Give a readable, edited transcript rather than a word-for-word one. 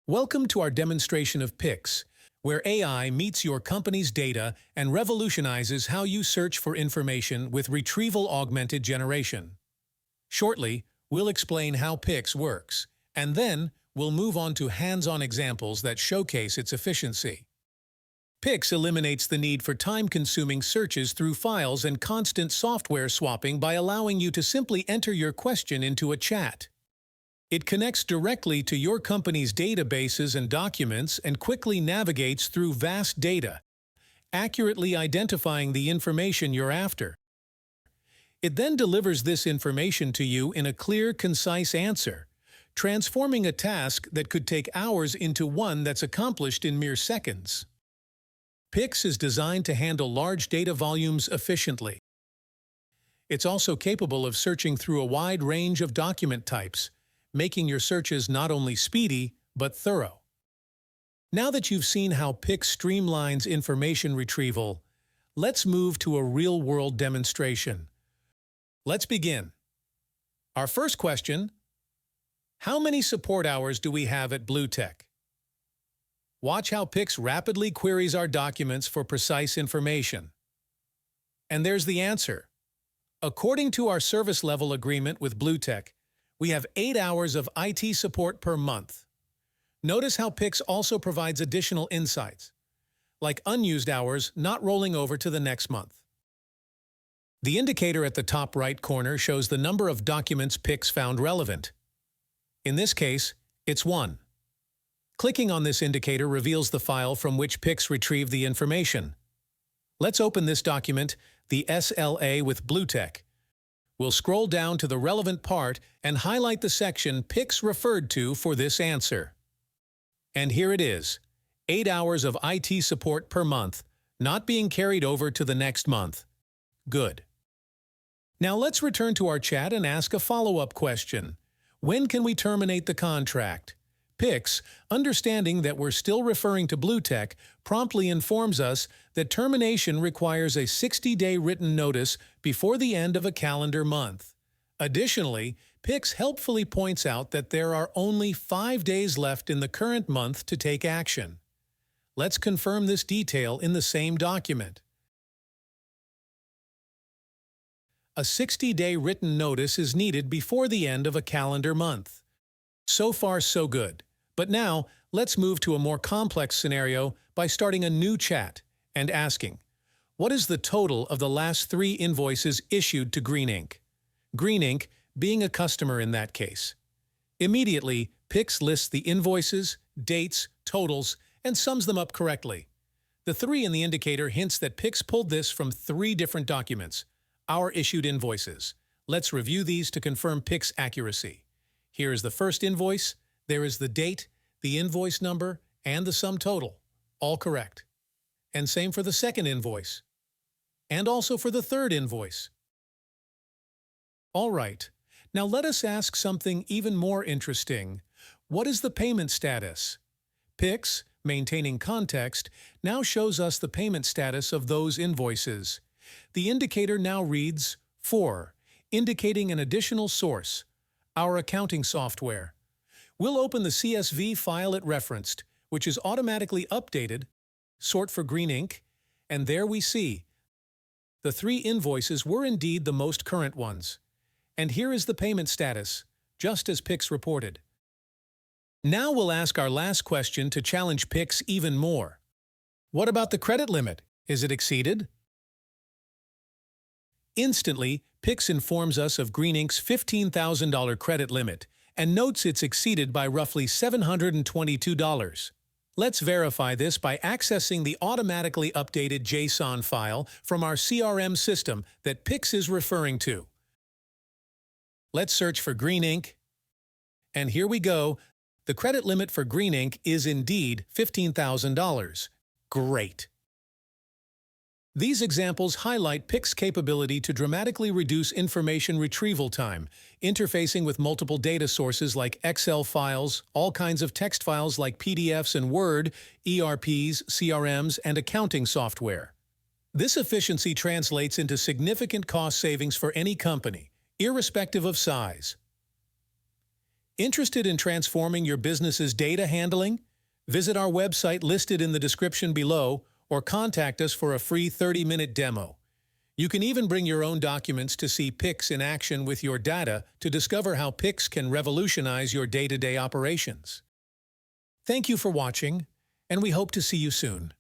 Welcome to our demonstration of Pyx, where AI meets your company's data and revolutionizes how you search for information with Retrieval Augmented Generation. Shortly, we'll explain how Pyx works, and then we'll move on to hands-on examples that showcase its efficiency. Pyx eliminates the need for time-consuming searches through files and constant software swapping by allowing you to simply enter your question into a chat. It connects directly to your company's databases and documents and quickly navigates through vast data, accurately identifying the information you're after. It then delivers this information to you in a clear, concise answer, transforming a task that could take hours into one that's accomplished in mere seconds. Pyx is designed to handle large data volumes efficiently. It's also capable of searching through a wide range of document types, making your searches not only speedy, but thorough. Now that you've seen how Pyx streamlines information retrieval, let's move to a real-world demonstration. Let's begin. Our first question: how many support hours do we have at BlueTech? Watch how Pyx rapidly queries our documents for precise information. And there's the answer. According to our service level agreement with BlueTech, we have 8 hours of IT support per month. Notice how Pyx also provides additional insights, like unused hours not rolling over to the next month. The indicator at the top right corner shows the number of documents Pyx found relevant. In this case, it's 1. Clicking on this indicator reveals the file from which Pyx retrieved the information. Let's open this document, the SLA with BlueTech. We'll scroll down to the relevant part and highlight the section Pyx referred to for this answer. And here it is, 8 hours of IT support per month, not being carried over to the next month. Good. Now let's return to our chat and ask a follow-up question. When can we terminate the contract? Pyx, understanding that we're still referring to BlueTech, promptly informs us that termination requires a 60-day written notice before the end of a calendar month. Additionally, Pyx helpfully points out that there are only 5 days left in the current month to take action. Let's confirm this detail in the same document. A 60-day written notice is needed before the end of a calendar month. So far, so good. But now, let's move to a more complex scenario by starting a new chat and asking, what is the total of the last 3 invoices issued to Green Ink? Green Ink being a customer in that case. Immediately, Pyx lists the invoices, dates, totals, and sums them up correctly. The 3 in the indicator hints that Pyx pulled this from 3 different documents, our issued invoices. Let's review these to confirm Pyx accuracy. Here is the first invoice, there is the date, the invoice number, and the sum total, all correct. And same for the second invoice, and also for the third invoice. All right, now let us ask something even more interesting. What is the payment status? Pyx, maintaining context, now shows us the payment status of those invoices. The indicator now reads 4, indicating an additional source, our accounting software. We'll open the CSV file it referenced, which is automatically updated, sort for Green Ink, and there we see. The 3 invoices were indeed the most current ones. And here is the payment status, just as Pyx reported. Now we'll ask our last question to challenge Pyx even more. What about the credit limit? Is it exceeded? Instantly, Pyx informs us of Green Ink's $15,000 credit limit and notes it's exceeded by roughly $722. Let's verify this by accessing the automatically updated JSON file from our CRM system that Pyx is referring to. Let's search for Green Ink, and here we go. The credit limit for Green Ink is indeed $15,000. Great! These examples highlight Pyx's capability to dramatically reduce information retrieval time, interfacing with multiple data sources like Excel files, all kinds of text files like PDFs and Word, ERPs, CRMs, and accounting software. This efficiency translates into significant cost savings for any company, irrespective of size. Interested in transforming your business's data handling? Visit our website listed in the description below or contact us for a free 30-minute demo. You can even bring your own documents to see Pyx in action with your data to discover how Pyx can revolutionize your day-to-day operations. Thank you for watching, and we hope to see you soon.